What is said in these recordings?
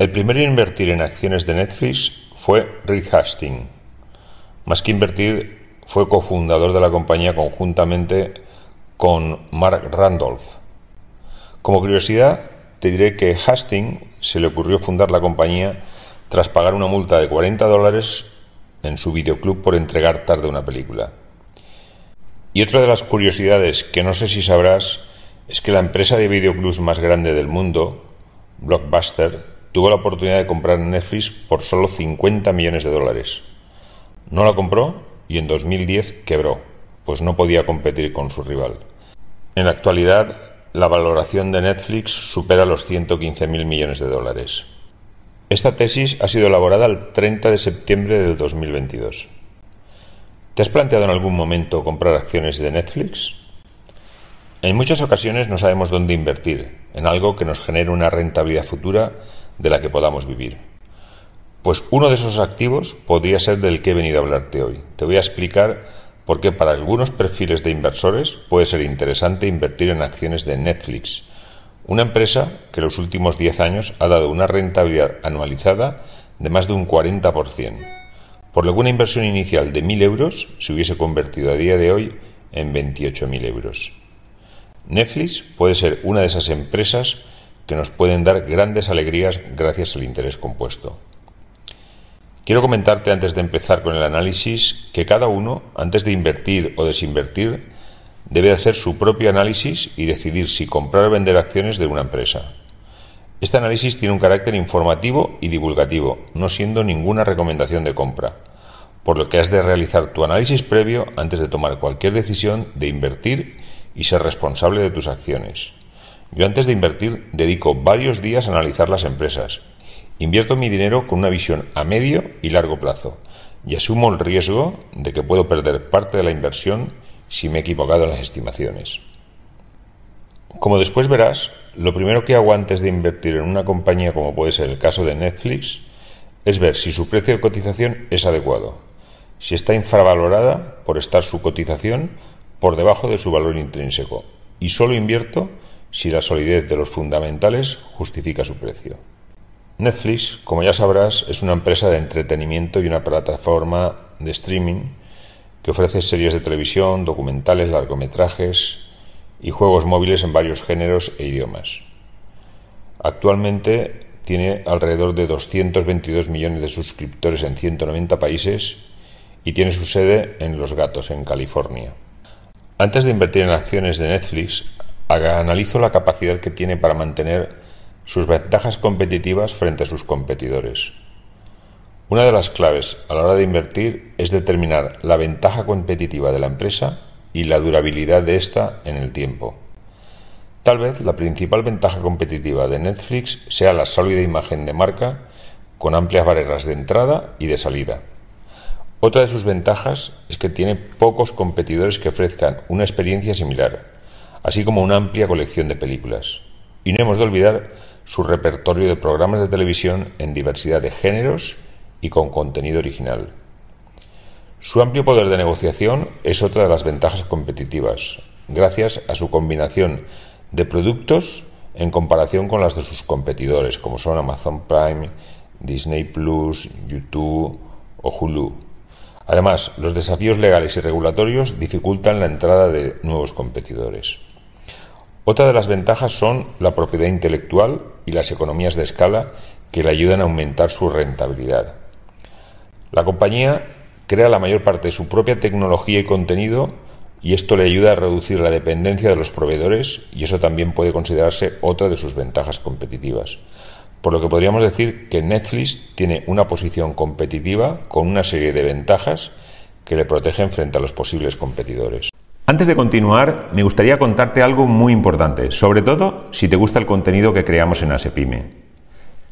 El primero en invertir en acciones de Netflix fue Reed Hastings. Más que invertir, fue cofundador de la compañía conjuntamente con Mark Randolph. Como curiosidad, te diré que Hastings se le ocurrió fundar la compañía tras pagar una multa de $40 en su videoclub por entregar tarde una película. Y otra de las curiosidades que no sé si sabrás es que la empresa de videoclubs más grande del mundo, Blockbuster, tuvo la oportunidad de comprar Netflix por solo $50 millones. No la compró y en 2010 quebró, pues no podía competir con su rival. En la actualidad, la valoración de Netflix supera los $115.000 millones. Esta tesis ha sido elaborada el 30 de septiembre del 2022. ¿Te has planteado en algún momento comprar acciones de Netflix? En muchas ocasiones no sabemos dónde invertir, en algo que nos genere una rentabilidad futura de la que podamos vivir. Pues uno de esos activos podría ser del que he venido a hablarte hoy. Te voy a explicar por qué para algunos perfiles de inversores puede ser interesante invertir en acciones de Netflix, una empresa que en los últimos 10 años ha dado una rentabilidad anualizada de más de un 40%, por lo que una inversión inicial de 1.000 euros se hubiese convertido a día de hoy en 28.000 euros. Netflix puede ser una de esas empresas que nos pueden dar grandes alegrías gracias al interés compuesto. Quiero comentarte antes de empezar con el análisis que cada uno, antes de invertir o desinvertir, debe hacer su propio análisis y decidir si comprar o vender acciones de una empresa. Este análisis tiene un carácter informativo y divulgativo, no siendo ninguna recomendación de compra, por lo que has de realizar tu análisis previo antes de tomar cualquier decisión de invertir y ser responsable de tus acciones. Yo antes de invertir dedico varios días a analizar las empresas. Invierto mi dinero con una visión a medio y largo plazo y asumo el riesgo de que puedo perder parte de la inversión si me he equivocado en las estimaciones. Como después verás, lo primero que hago antes de invertir en una compañía como puede ser el caso de Netflix es ver si su precio de cotización es adecuado, si está infravalorada por estar su cotización por debajo de su valor intrínseco, y solo invierto si la solidez de los fundamentales justifica su precio. Netflix, como ya sabrás, es una empresa de entretenimiento y una plataforma de streaming que ofrece series de televisión, documentales, largometrajes y juegos móviles en varios géneros e idiomas. Actualmente tiene alrededor de 222 millones de suscriptores en 190 países y tiene su sede en Los Gatos, en California. Antes de invertir en acciones de Netflix, analizo la capacidad que tiene para mantener sus ventajas competitivas frente a sus competidores. Una de las claves a la hora de invertir es determinar la ventaja competitiva de la empresa y la durabilidad de ésta en el tiempo. Tal vez la principal ventaja competitiva de Netflix sea la sólida imagen de marca con amplias barreras de entrada y de salida. Otra de sus ventajas es que tiene pocos competidores que ofrezcan una experiencia similar, así como una amplia colección de películas. Y no hemos de olvidar su repertorio de programas de televisión en diversidad de géneros y con contenido original. Su amplio poder de negociación es otra de las ventajas competitivas, gracias a su combinación de productos en comparación con las de sus competidores, como son Amazon Prime, Disney Plus, YouTube o Hulu. Además, los desafíos legales y regulatorios dificultan la entrada de nuevos competidores. Otra de las ventajas son la propiedad intelectual y las economías de escala que le ayudan a aumentar su rentabilidad. La compañía crea la mayor parte de su propia tecnología y contenido y esto le ayuda a reducir la dependencia de los proveedores y eso también puede considerarse otra de sus ventajas competitivas. Por lo que podríamos decir que Netflix tiene una posición competitiva con una serie de ventajas que le protegen frente a los posibles competidores. Antes de continuar, me gustaría contarte algo muy importante, sobre todo si te gusta el contenido que creamos en ASEPYME.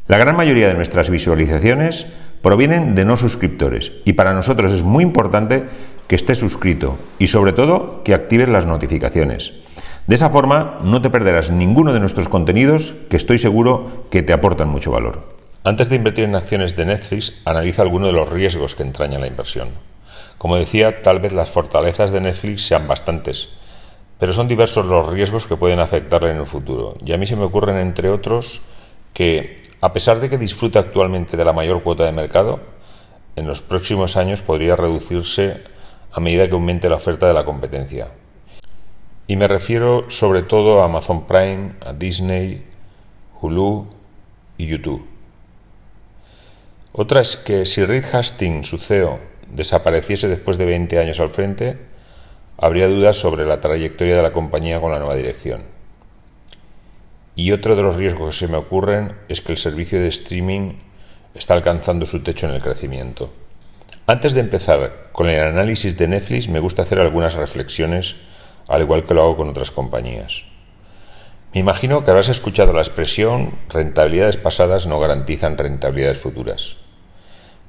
La gran mayoría de nuestras visualizaciones provienen de no suscriptores y para nosotros es muy importante que estés suscrito y sobre todo que actives las notificaciones. De esa forma no te perderás ninguno de nuestros contenidos que estoy seguro que te aportan mucho valor. Antes de invertir en acciones de Netflix, analiza algunos de los riesgos que entraña la inversión. Como decía, tal vez las fortalezas de Netflix sean bastantes, pero son diversos los riesgos que pueden afectarle en el futuro. Y a mí se me ocurren, entre otros, que a pesar de que disfruta actualmente de la mayor cuota de mercado, en los próximos años podría reducirse a medida que aumente la oferta de la competencia. Y me refiero sobre todo a Amazon Prime, a Disney, Hulu y YouTube. Otra es que si Reed Hastings, su CEO, desapareciese después de 20 años al frente, habría dudas sobre la trayectoria de la compañía con la nueva dirección. Y otro de los riesgos que se me ocurren es que el servicio de streaming está alcanzando su techo en el crecimiento. Antes de empezar con el análisis de Netflix, me gusta hacer algunas reflexiones, al igual que lo hago con otras compañías. Me imagino que habrás escuchado la expresión rentabilidades pasadas no garantizan rentabilidades futuras.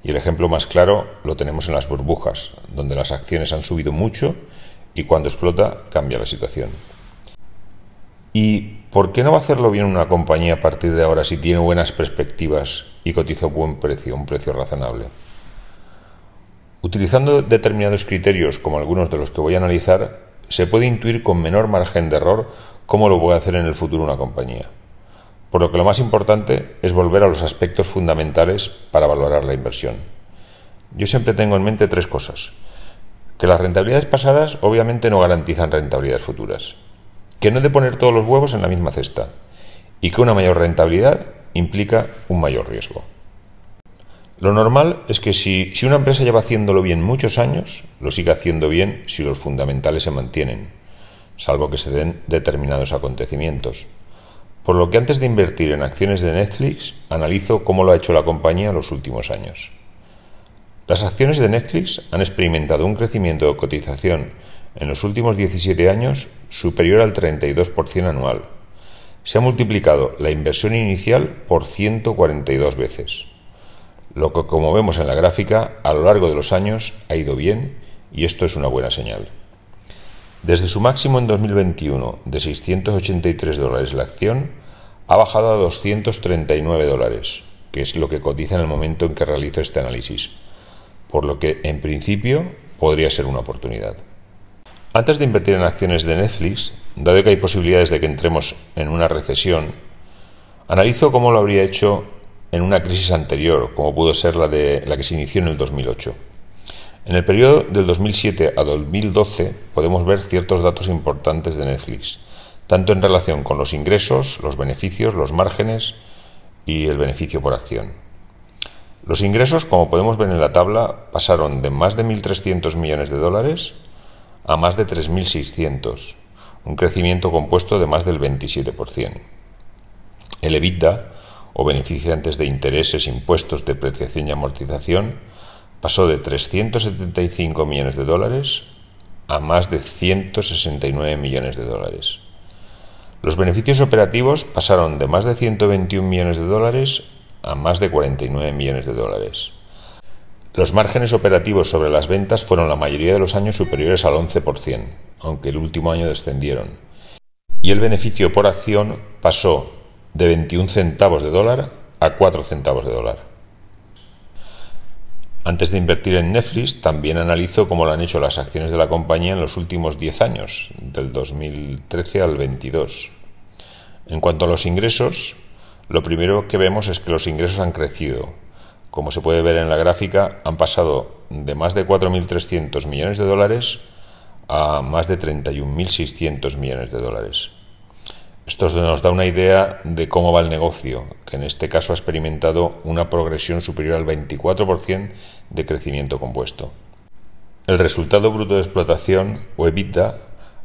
Y el ejemplo más claro lo tenemos en las burbujas, donde las acciones han subido mucho y cuando explota cambia la situación. ¿Y por qué no va a hacerlo bien una compañía a partir de ahora si tiene buenas perspectivas y cotiza a buen precio, un precio razonable? Utilizando determinados criterios, como algunos de los que voy a analizar, se puede intuir con menor margen de error cómo lo puede hacer en el futuro una compañía. Por lo que lo más importante es volver a los aspectos fundamentales para valorar la inversión. Yo siempre tengo en mente tres cosas. Que las rentabilidades pasadas obviamente no garantizan rentabilidades futuras. Que no he de poner todos los huevos en la misma cesta. Y que una mayor rentabilidad implica un mayor riesgo. Lo normal es que si una empresa lleva haciéndolo bien muchos años, lo siga haciendo bien si los fundamentales se mantienen, salvo que se den determinados acontecimientos. Por lo que antes de invertir en acciones de Netflix, analizo cómo lo ha hecho la compañía en los últimos años. Las acciones de Netflix han experimentado un crecimiento de cotización en los últimos 17 años superior al 32% anual. Se ha multiplicado la inversión inicial por 142 veces. Lo que, como vemos en la gráfica, a lo largo de los años ha ido bien y esto es una buena señal. Desde su máximo en 2021 de $683 la acción, ha bajado a $239, que es lo que cotiza en el momento en que realizo este análisis, por lo que en principio podría ser una oportunidad. Antes de invertir en acciones de Netflix, dado que hay posibilidades de que entremos en una recesión, analizo cómo lo habría hecho en una crisis anterior, como pudo ser la que se inició en el 2008. En el periodo del 2007 a 2012 podemos ver ciertos datos importantes de Netflix, tanto en relación con los ingresos, los beneficios, los márgenes y el beneficio por acción. Los ingresos, como podemos ver en la tabla, pasaron de más de $1.300 millones a más de 3.600, un crecimiento compuesto de más del 27%. El EBITDA, o beneficio antes de intereses, impuestos, depreciación y amortización, pasó de $375 millones a más de $169 millones. Los beneficios operativos pasaron de más de $121 millones a más de $49 millones. Los márgenes operativos sobre las ventas fueron la mayoría de los años superiores al 11%, aunque el último año descendieron. Y el beneficio por acción pasó de 21 centavos de dólar a 4 centavos de dólar. Antes de invertir en Netflix, también analizo cómo lo han hecho las acciones de la compañía en los últimos 10 años, del 2013 al 22. En cuanto a los ingresos, lo primero que vemos es que los ingresos han crecido. Como se puede ver en la gráfica, han pasado de más de $4.300 millones a más de $31.600 millones. Esto nos da una idea de cómo va el negocio, que en este caso ha experimentado una progresión superior al 24% de crecimiento compuesto. El resultado bruto de explotación, o EBITDA,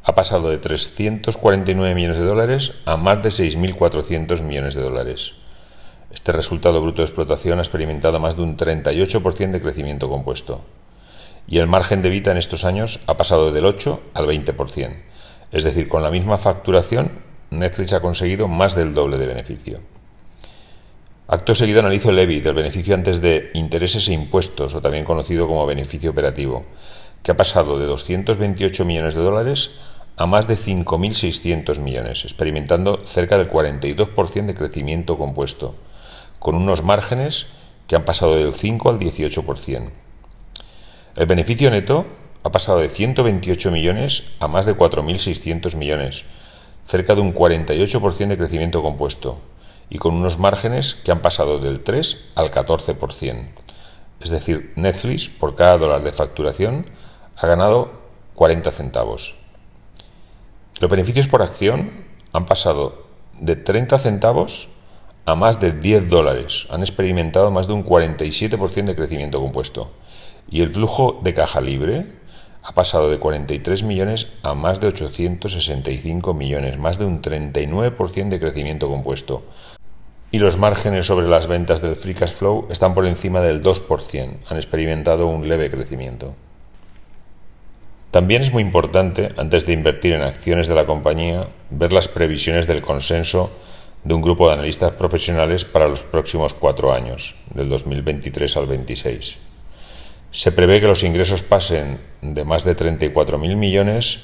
ha pasado de $349 millones a más de $6.400 millones. Este resultado bruto de explotación ha experimentado más de un 38% de crecimiento compuesto. Y el margen de EBITDA en estos años ha pasado del 8 al 20%. Es decir, con la misma facturación, Netflix ha conseguido más del doble de beneficio. Acto seguido analizo el EBIT, el beneficio antes de intereses e impuestos, o también conocido como beneficio operativo, que ha pasado de $228 millones a más de 5.600 millones, experimentando cerca del 42% de crecimiento compuesto, con unos márgenes que han pasado del 5 al 18%. El beneficio neto ha pasado de 128 millones a más de 4.600 millones, cerca de un 48% de crecimiento compuesto, y con unos márgenes que han pasado del 3 al 14%. Es decir, Netflix por cada dólar de facturación ha ganado 40 centavos. Los beneficios por acción han pasado de 30 centavos a más de 10 dólares. Han experimentado más de un 47% de crecimiento compuesto. Y el flujo de caja libre ha pasado de 43 millones a más de 865 millones, más de un 39% de crecimiento compuesto. Y los márgenes sobre las ventas del Free Cash Flow están por encima del 2%. Han experimentado un leve crecimiento. También es muy importante, antes de invertir en acciones de la compañía, ver las previsiones del consenso de un grupo de analistas profesionales para los próximos 4 años, del 2023 al 2026. Se prevé que los ingresos pasen de más de 34.000 millones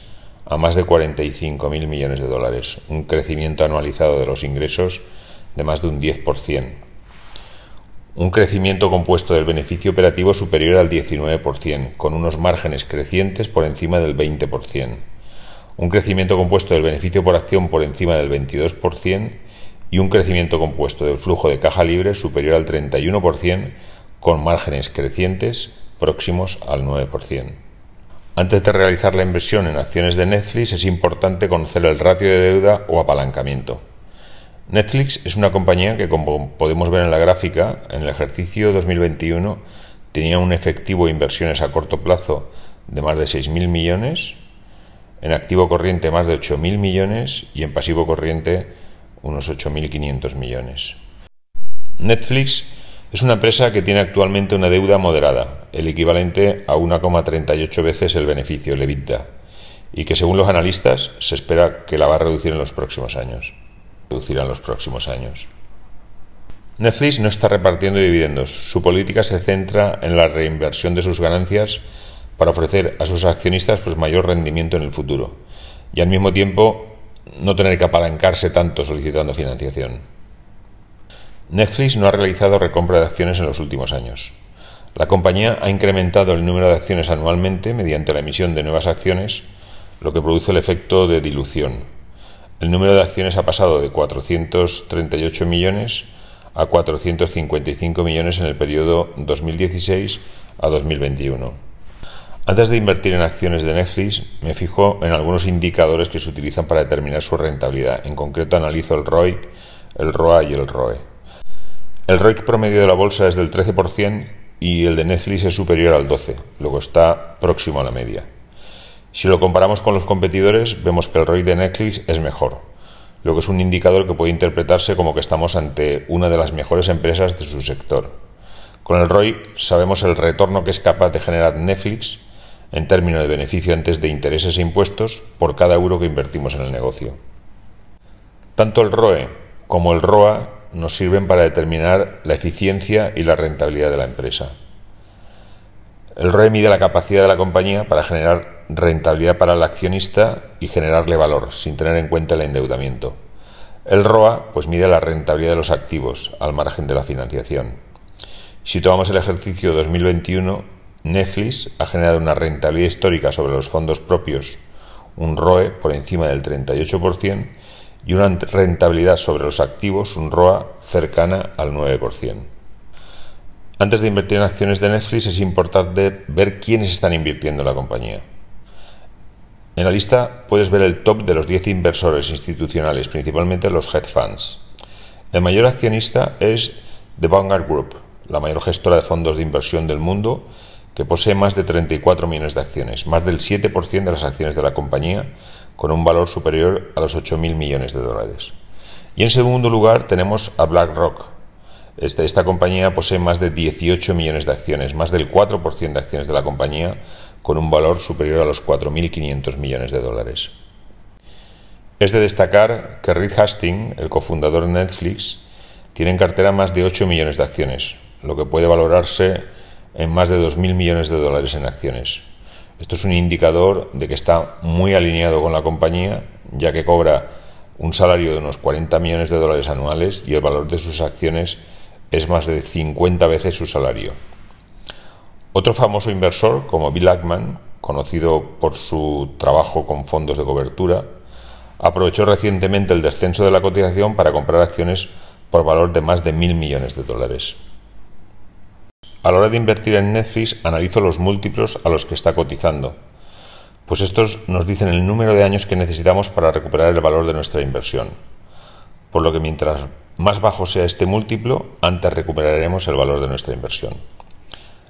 a más de 45.000 millones de dólares, un crecimiento anualizado de los ingresos de más de un 10%. Un crecimiento compuesto del beneficio operativo superior al 19%, con unos márgenes crecientes por encima del 20%. Un crecimiento compuesto del beneficio por acción por encima del 22% y un crecimiento compuesto del flujo de caja libre superior al 31%, con márgenes crecientes próximos al 9%. Antes de realizar la inversión en acciones de Netflix es importante conocer el ratio de deuda o apalancamiento. Netflix es una compañía que, como podemos ver en la gráfica, en el ejercicio 2021 tenía un efectivo de inversiones a corto plazo de más de 6.000 millones, en activo corriente más de 8.000 millones y en pasivo corriente unos 8.500 millones. Netflix es una empresa que tiene actualmente una deuda moderada, el equivalente a 1,38 veces el beneficio, el EBITDA, y que según los analistas se espera que la va a reducir en los próximos años. Netflix no está repartiendo dividendos. Su política se centra en la reinversión de sus ganancias para ofrecer a sus accionistas mayor rendimiento en el futuro y al mismo tiempo no tener que apalancarse tanto solicitando financiación. Netflix no ha realizado recompra de acciones en los últimos años. La compañía ha incrementado el número de acciones anualmente mediante la emisión de nuevas acciones, lo que produce el efecto de dilución. El número de acciones ha pasado de 438 millones a 455 millones en el periodo 2016 a 2021. Antes de invertir en acciones de Netflix, me fijo en algunos indicadores que se utilizan para determinar su rentabilidad. En concreto, analizo el ROIC, el ROA y el ROE. El ROIC promedio de la bolsa es del 13% y el de Netflix es superior al 12%, luego está próximo a la media. Si lo comparamos con los competidores, vemos que el ROI de Netflix es mejor, lo que es un indicador que puede interpretarse como que estamos ante una de las mejores empresas de su sector. Con el ROI sabemos el retorno que es capaz de generar Netflix en términos de beneficio antes de intereses e impuestos por cada euro que invertimos en el negocio. Tanto el ROE como el ROA nos sirven para determinar la eficiencia y la rentabilidad de la empresa. El ROE mide la capacidad de la compañía para generar rentabilidad para el accionista y generarle valor, sin tener en cuenta el endeudamiento. El ROA mide la rentabilidad de los activos, al margen de la financiación. Si tomamos el ejercicio 2021, Netflix ha generado una rentabilidad histórica sobre los fondos propios, un ROE por encima del 38%, y una rentabilidad sobre los activos, un ROA cercana al 9%. Antes de invertir en acciones de Netflix es importante ver quiénes están invirtiendo en la compañía. En la lista puedes ver el top de los 10 inversores institucionales, principalmente los hedge funds. El mayor accionista es The Vanguard Group, la mayor gestora de fondos de inversión del mundo, que posee más de 34 millones de acciones, más del 7% de las acciones de la compañía, con un valor superior a los 8.000 millones de dólares. Y en segundo lugar tenemos a BlackRock. Esta compañía posee más de 18 millones de acciones, más del 4% de acciones de la compañía, con un valor superior a los 4.500 millones de dólares. Es de destacar que Reed Hastings, el cofundador de Netflix, tiene en cartera más de 8 millones de acciones, lo que puede valorarse en más de 2.000 millones de dólares en acciones. Esto es un indicador de que está muy alineado con la compañía, ya que cobra un salario de unos 40 millones de dólares anuales y el valor de sus acciones es más de 50 veces su salario. Otro famoso inversor, como Bill Ackman, conocido por su trabajo con fondos de cobertura, aprovechó recientemente el descenso de la cotización para comprar acciones por valor de más de 1.000 millones de dólares. A la hora de invertir en Netflix analizo los múltiplos a los que está cotizando, pues estos nos dicen el número de años que necesitamos para recuperar el valor de nuestra inversión, por lo que mientras más bajo sea este múltiplo, antes recuperaremos el valor de nuestra inversión.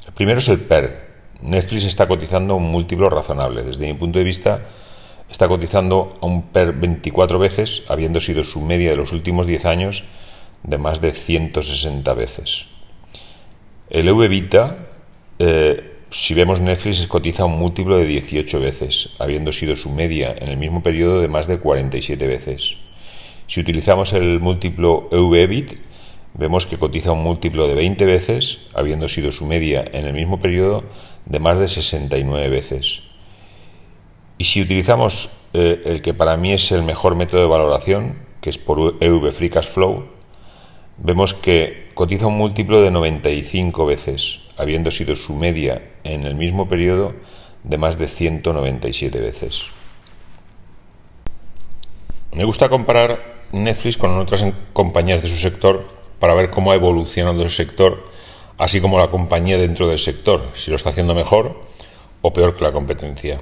El primero es el PER. Netflix está cotizando a un múltiplo razonable. Desde mi punto de vista, está cotizando a un PER 24 veces, habiendo sido su media de los últimos 10 años de más de 160 veces. El EV/EBITDA, si vemos Netflix, cotiza un múltiplo de 18 veces, habiendo sido su media en el mismo periodo de más de 47 veces. Si utilizamos el múltiplo EV/EBIT, vemos que cotiza un múltiplo de 20 veces, habiendo sido su media en el mismo periodo de más de 69 veces. Y si utilizamos el que para mí es el mejor método de valoración, que es por EV Free Cash Flow, vemos que cotiza un múltiplo de 95 veces, habiendo sido su media en el mismo periodo de más de 197 veces. Me gusta comparar Netflix con otras compañías de su sector para ver cómo ha evolucionado el sector, así como la compañía dentro del sector, si lo está haciendo mejor o peor que la competencia.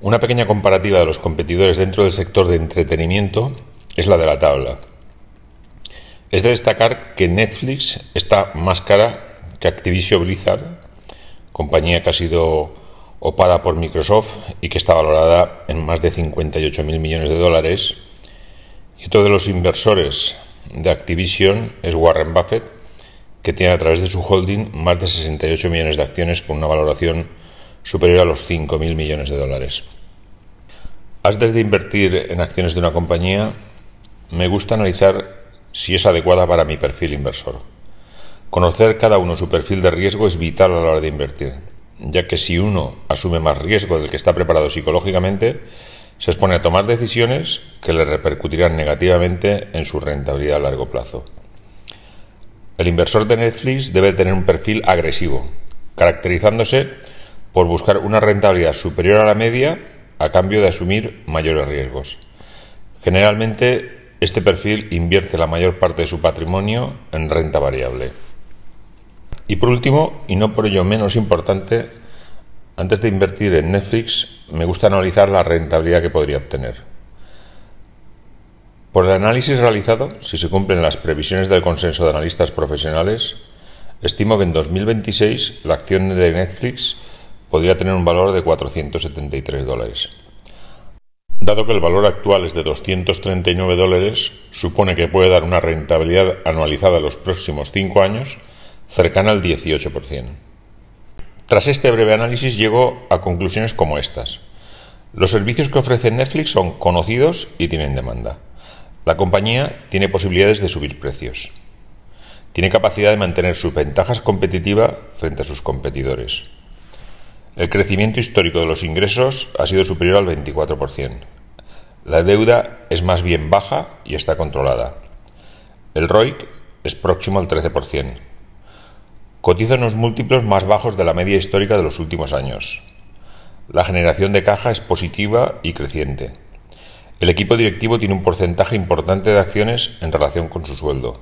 Una pequeña comparativa de los competidores dentro del sector de entretenimiento es la de la tabla. Es de destacar que Netflix está más cara que Activision Blizzard, compañía que ha sido opada por Microsoft y que está valorada en más de 58.000 millones de dólares. Y otro de los inversores de Activision es Warren Buffett, que tiene a través de su holding más de 68 millones de acciones con una valoración superior a los 5.000 millones de dólares. Antes de invertir en acciones de una compañía, me gusta analizar si es adecuada para mi perfil inversor. Conocer cada uno su perfil de riesgo es vital a la hora de invertir, ya que si uno asume más riesgo del que está preparado psicológicamente, se expone a tomar decisiones que le repercutirán negativamente en su rentabilidad a largo plazo. El inversor de Netflix debe tener un perfil agresivo, caracterizándose por buscar una rentabilidad superior a la media a cambio de asumir mayores riesgos. Generalmente, este perfil invierte la mayor parte de su patrimonio en renta variable. Y por último, y no por ello menos importante, antes de invertir en Netflix, me gusta analizar la rentabilidad que podría obtener. Por el análisis realizado, si se cumplen las previsiones del consenso de analistas profesionales, estimo que en 2026 la acción de Netflix podría tener un valor de $473. Dado que el valor actual es de $239, supone que puede dar una rentabilidad anualizada en los próximos 5 años cercana al 18%. Tras este breve análisis llego a conclusiones como estas. Los servicios que ofrece Netflix son conocidos y tienen demanda. La compañía tiene posibilidades de subir precios. Tiene capacidad de mantener sus ventajas competitivas frente a sus competidores. El crecimiento histórico de los ingresos ha sido superior al 24%. La deuda es más bien baja y está controlada. El ROIC es próximo al 13%. Cotiza en unos múltiplos más bajos de la media histórica de los últimos años. La generación de caja es positiva y creciente. El equipo directivo tiene un porcentaje importante de acciones en relación con su sueldo.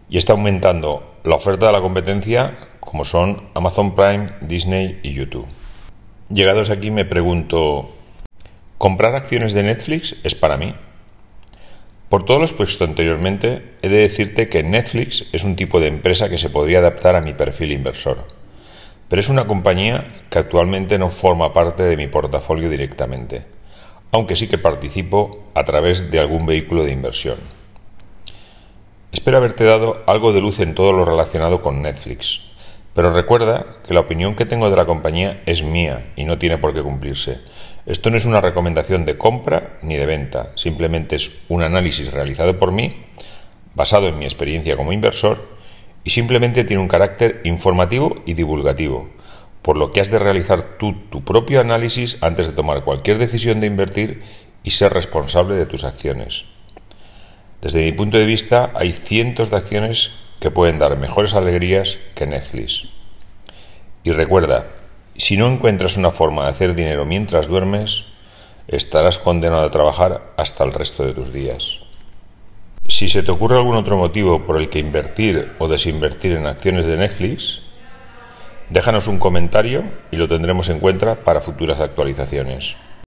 Y está aumentando la oferta de la competencia, como son Amazon Prime, Disney y YouTube. Llegados aquí me pregunto, ¿comprar acciones de Netflix es para mí? Por todo lo expuesto anteriormente, he de decirte que Netflix es un tipo de empresa que se podría adaptar a mi perfil inversor, pero es una compañía que actualmente no forma parte de mi portafolio directamente, aunque sí que participo a través de algún vehículo de inversión. Espero haberte dado algo de luz en todo lo relacionado con Netflix, pero recuerda que la opinión que tengo de la compañía es mía y no tiene por qué cumplirse. Esto no es una recomendación de compra ni de venta, simplemente es un análisis realizado por mí, basado en mi experiencia como inversor, y simplemente tiene un carácter informativo y divulgativo, por lo que has de realizar tú tu propio análisis antes de tomar cualquier decisión de invertir y ser responsable de tus acciones. Desde mi punto de vista, hay cientos de acciones que pueden dar mejores alegrías que Netflix. Y recuerda, si no encuentras una forma de hacer dinero mientras duermes, estarás condenado a trabajar hasta el resto de tus días. Si se te ocurre algún otro motivo por el que invertir o desinvertir en acciones de Netflix, déjanos un comentario y lo tendremos en cuenta para futuras actualizaciones.